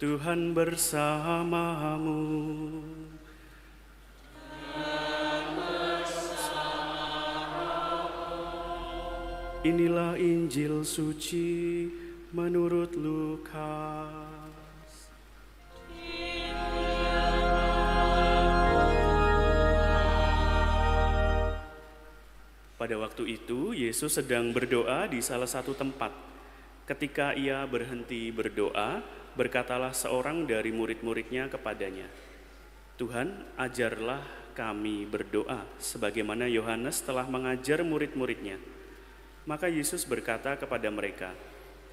Tuhan bersamamu. Inilah Injil suci menurut Lukas. Pada waktu itu, Yesus sedang berdoa di salah satu tempat. Ketika ia berhenti berdoa, berkatalah seorang dari murid-muridnya kepadanya, "Tuhan, ajarlah kami berdoa, sebagaimana Yohanes telah mengajar murid-muridnya." Maka Yesus berkata kepada mereka,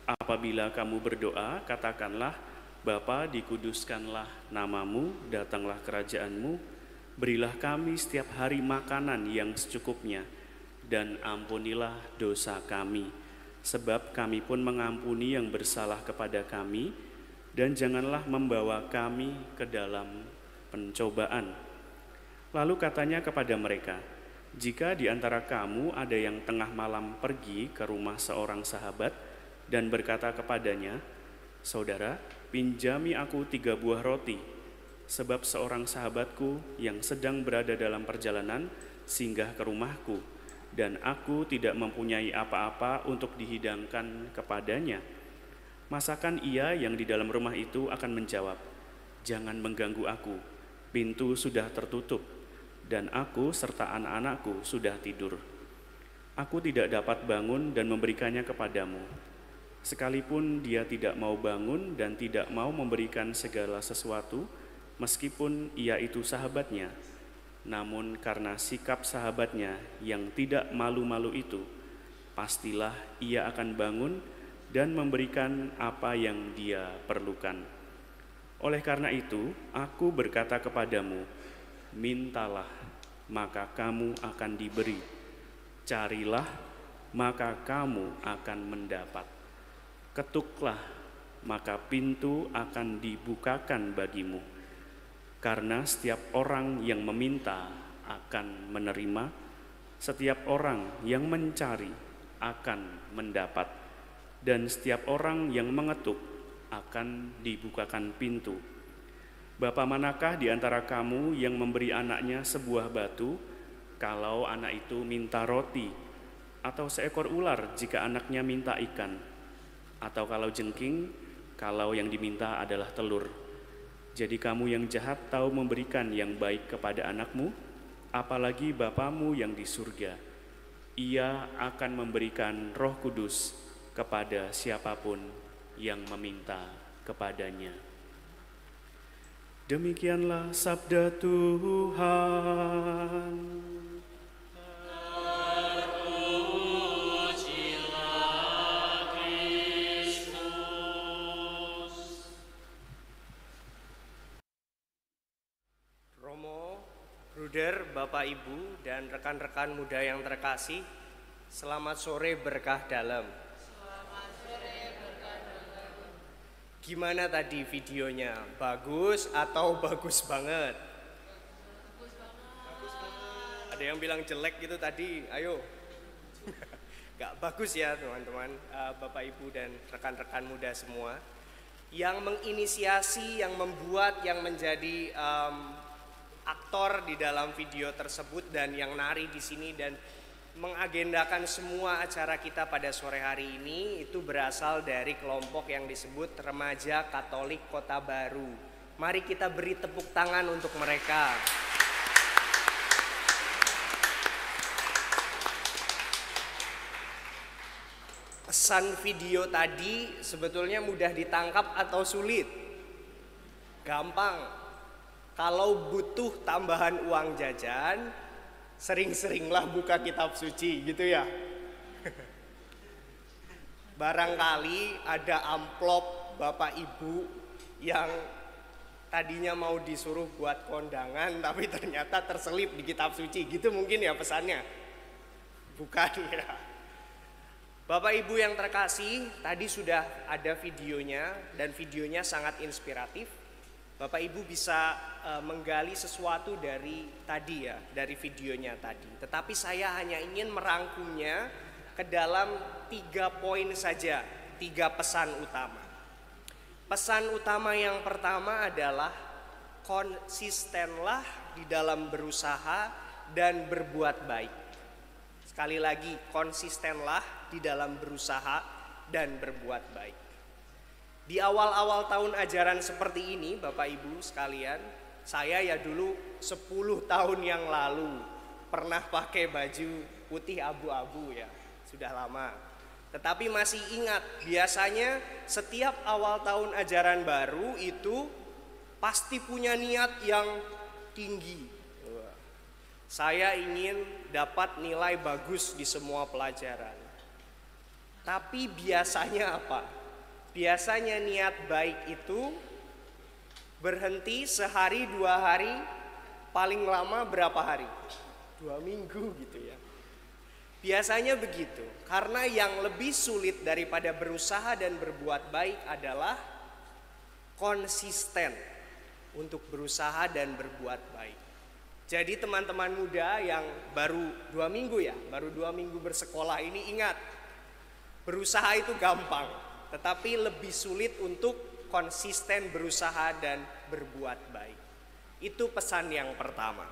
"Apabila kamu berdoa, katakanlah, Bapa, dikuduskanlah namamu, datanglah kerajaanmu, berilah kami setiap hari makanan yang secukupnya, dan ampunilah dosa kami, sebab kami pun mengampuni yang bersalah kepada kami, dan janganlah membawa kami ke dalam pencobaan." Lalu katanya kepada mereka, "Jika di antara kamu ada yang tengah malam pergi ke rumah seorang sahabat dan berkata kepadanya, 'Saudara, pinjami aku 3 buah roti, sebab seorang sahabatku yang sedang berada dalam perjalanan singgah ke rumahku, dan aku tidak mempunyai apa-apa untuk dihidangkan kepadanya,' masakan ia yang di dalam rumah itu akan menjawab, 'Jangan mengganggu aku, pintu sudah tertutup, dan aku serta anak-anakku sudah tidur. Aku tidak dapat bangun dan memberikannya kepadamu.' Sekalipun dia tidak mau bangun dan tidak mau memberikan segala sesuatu, meskipun ia itu sahabatnya, namun karena sikap sahabatnya yang tidak malu-malu itu, pastilah ia akan bangun dan memberikan apa yang dia perlukan. Oleh karena itu, aku berkata kepadamu, mintalah, maka kamu akan diberi. Carilah, maka kamu akan mendapat. Ketuklah, maka pintu akan dibukakan bagimu. Karena setiap orang yang meminta akan menerima, setiap orang yang mencari akan mendapat, dan setiap orang yang mengetuk akan dibukakan pintu. Bapa manakah di antara kamu yang memberi anaknya sebuah batu, kalau anak itu minta roti, atau seekor ular jika anaknya minta ikan, atau kalau jengking, kalau yang diminta adalah telur? Jadi kamu yang jahat tahu memberikan yang baik kepada anakmu, apalagi Bapamu yang di surga. Ia akan memberikan Roh Kudus kepada siapapun yang meminta kepadanya." Demikianlah sabda Tuhan. Bruder, Bapak, Ibu, dan rekan-rekan muda yang terkasih, selamat sore berkah dalam. Selamat sore berkah dalam. Gimana tadi videonya? Bagus atau bagus banget? Bagus banget. Ada yang bilang jelek gitu tadi, ayo. Gak bagus ya teman-teman, Bapak, Ibu, dan rekan-rekan muda semua. Yang menginisiasi, yang membuat, yang menjadi aktor di dalam video tersebut dan yang nari di sini dan mengagendakan semua acara kita pada sore hari ini itu berasal dari kelompok yang disebut Remaja Katolik Kota Baru. Mari kita beri tepuk tangan untuk mereka. Pesan video tadi sebetulnya mudah ditangkap atau sulit? Gampang. Kalau butuh tambahan uang jajan, sering-seringlah buka kitab suci, gitu ya. Barangkali ada amplop Bapak Ibu yang tadinya mau disuruh buat kondangan, tapi ternyata terselip di kitab suci, gitu mungkin ya pesannya. Bukan ya. Bapak Ibu yang terkasih, tadi sudah ada videonya dan videonya sangat inspiratif. Bapak Ibu bisa menggali sesuatu dari tadi ya, dari videonya tadi. Tetapi saya hanya ingin merangkumnya ke dalam 3 poin saja, 3 pesan utama. Pesan utama yang pertama adalah konsistenlah di dalam berusaha dan berbuat baik. Sekali lagi, konsistenlah di dalam berusaha dan berbuat baik. Di awal-awal tahun ajaran seperti ini, Bapak Ibu sekalian, saya ya dulu 10 tahun yang lalu pernah pakai baju putih abu-abu ya, sudah lama. Tetapi masih ingat, biasanya setiap awal tahun ajaran baru itu pasti punya niat yang tinggi. Saya ingin dapat nilai bagus di semua pelajaran. Tapi biasanya apa? Biasanya niat baik itu berhenti sehari 2 hari, paling lama berapa hari? 2 minggu gitu ya. Biasanya begitu, karena yang lebih sulit daripada berusaha dan berbuat baik adalah konsisten untuk berusaha dan berbuat baik. Jadi teman-teman muda yang baru 2 minggu ya, baru 2 minggu bersekolah ini ingat, berusaha itu gampang, tetapi lebih sulit untuk konsisten berusaha dan berbuat baik. Itu pesan yang pertama.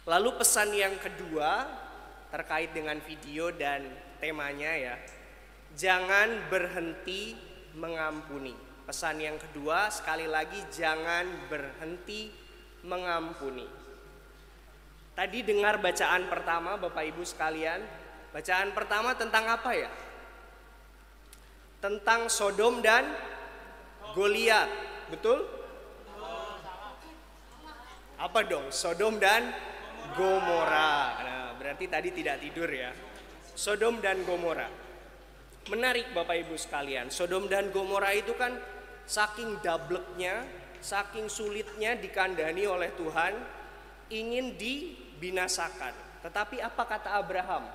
Lalu pesan yang kedua terkait dengan video dan temanya ya, jangan berhenti mengampuni. Pesan yang kedua sekali lagi, jangan berhenti mengampuni. Tadi dengar bacaan pertama Bapak Ibu sekalian. Bacaan pertama tentang apa ya? Tentang Sodom dan Goliat, betul? Apa dong? Sodom dan Gomora. Nah, berarti tadi tidak tidur ya. Sodom dan Gomora. Menarik Bapak Ibu sekalian. Sodom dan Gomora itu kan saking dableknya, saking sulitnya dikandani oleh Tuhan, ingin dibinasakan. Tetapi apa kata Abraham?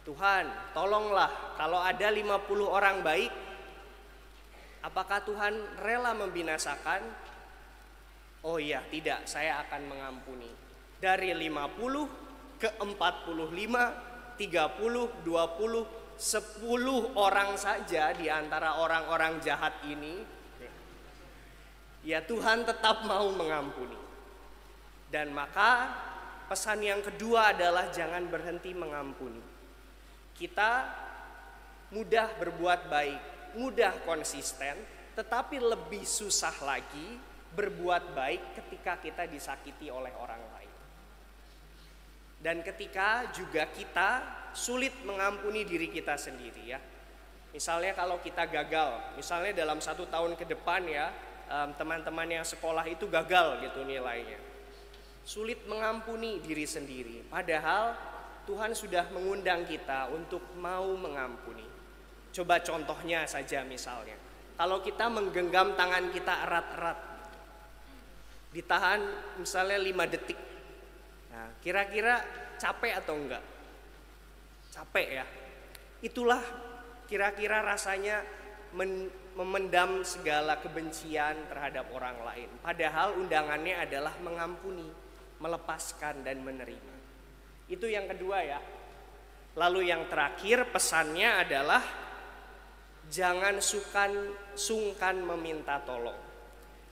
Tuhan, tolonglah, kalau ada 50 orang baik, apakah Tuhan rela membinasakan? Oh iya, tidak, saya akan mengampuni. Dari 50 ke 45, 30, 20, 10 orang saja di antara orang-orang jahat ini, ya Tuhan tetap mau mengampuni. Dan maka pesan yang kedua adalah jangan berhenti mengampuni. Kita mudah berbuat baik, mudah konsisten, tetapi lebih susah lagi berbuat baik ketika kita disakiti oleh orang lain. Dan ketika juga kita sulit mengampuni diri kita sendiri ya. Misalnya kalau kita gagal, misalnya dalam 1 tahun ke depan ya, teman-teman yang sekolah itu gagal gitu nilainya. Sulit mengampuni diri sendiri, padahal Tuhan sudah mengundang kita untuk mau mengampuni. Coba contohnya saja misalnya, kalau kita menggenggam tangan kita erat-erat, ditahan misalnya 5 detik. Nah, kira-kira capek atau enggak? Capek ya. Itulah kira-kira rasanya memendam segala kebencian terhadap orang lain. Padahal undangannya adalah mengampuni, melepaskan dan menerima. Itu yang kedua ya. Lalu yang terakhir pesannya adalah jangan sungkan meminta tolong.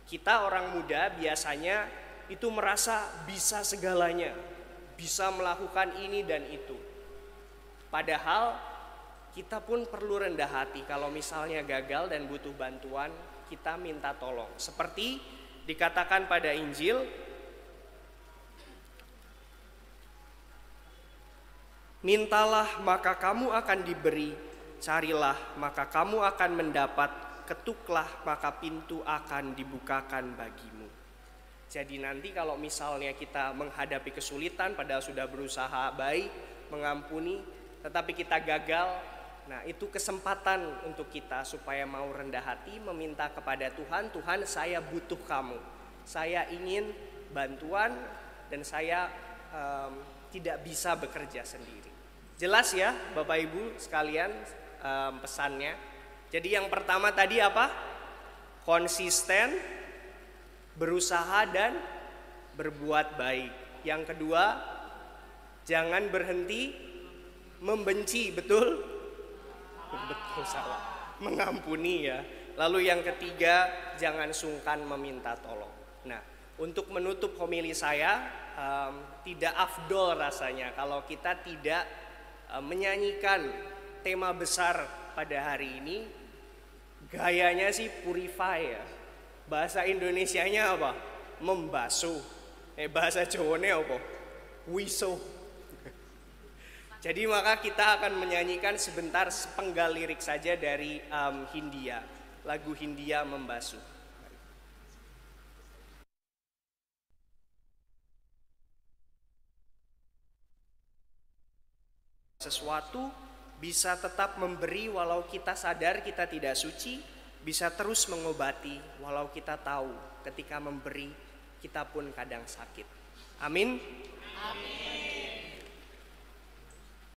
Kita orang muda biasanya itu merasa bisa segalanya, bisa melakukan ini dan itu. Padahal kita pun perlu rendah hati kalau misalnya gagal dan butuh bantuan, kita minta tolong. Seperti dikatakan pada Injil, mintalah maka kamu akan diberi, carilah maka kamu akan mendapat, ketuklah maka pintu akan dibukakan bagimu. Jadi nanti kalau misalnya kita menghadapi kesulitan padahal sudah berusaha baik, mengampuni, tetapi kita gagal, nah itu kesempatan untuk kita supaya mau rendah hati meminta kepada Tuhan, Tuhan saya butuh kamu, saya ingin bantuan dan saya tidak bisa bekerja sendiri. Jelas ya Bapak Ibu sekalian pesannya. Jadi yang pertama tadi apa? Konsisten, berusaha dan berbuat baik. Yang kedua, jangan berhenti membenci, betul? Betul, salah. mengampuni ya. Lalu yang ketiga, jangan sungkan meminta tolong. Nah, untuk menutup homili saya, tidak afdol rasanya kalau kita tidak menyanyikan tema besar pada hari ini. Gayanya sih purify ya. Bahasa Indonesianya apa? Membasuh. Bahasa Jawanya apa? Wisuh. Jadi maka kita akan menyanyikan sebentar sepenggal lirik saja dari Hindia. Lagu Hindia Membasuh. Sesuatu bisa tetap memberi walau kita sadar kita tidak suci, bisa terus mengobati walau kita tahu ketika memberi kita pun kadang sakit. Amin. Amin.